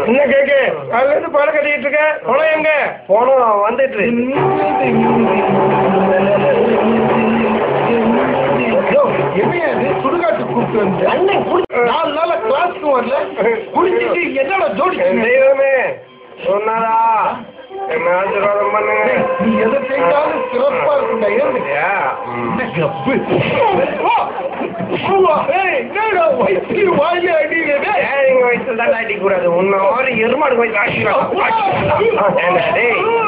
என்ன கேக்கு அதுல இருந்து பாடம் கட்டிட்டு இருக்க போனோம் எங்க போனோம் வந்துட்டு என்னையாது சுடுகாட்டு கூப்பிட்டு வந்து அண்ணன் 4 நாளா கிளாஸ்க்கு வரல குடிச்சிட்டு என்னோட ஜோடி தெய்வமே சொன்னாரா என்ன ஆசீர்வாதம் பண்ணுங்க நீ எதை செய்தாலும் சிறப்பா இருக்குண்டா ஏறியா வாயில அடிக்கிறதே எங்க வயசுல தான் அடிக்க கூடாது உன்னோட எருமாடு வயசு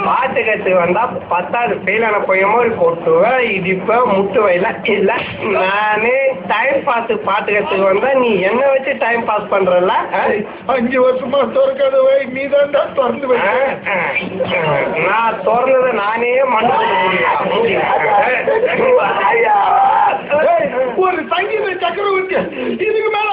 பாத்துக்கிறதுக்கு வந்தா 10வது ஃபெயிலான பையமோ கொட்டுவேன் இடிப்பேன் முட்டு வயல இல்ல நானே டைம் பாஸ் பாத்துக்கிறதுக்கு வந்தா நீ என்ன வச்சு டைம் பாஸ் பண்றல 5 வருஷமா திறக்காத வை நீ தான் திறந்து வை நான் திறந்ததை நானே ஒரு சங்கீத சக்கரவர்த்தி இதுக்கு மேல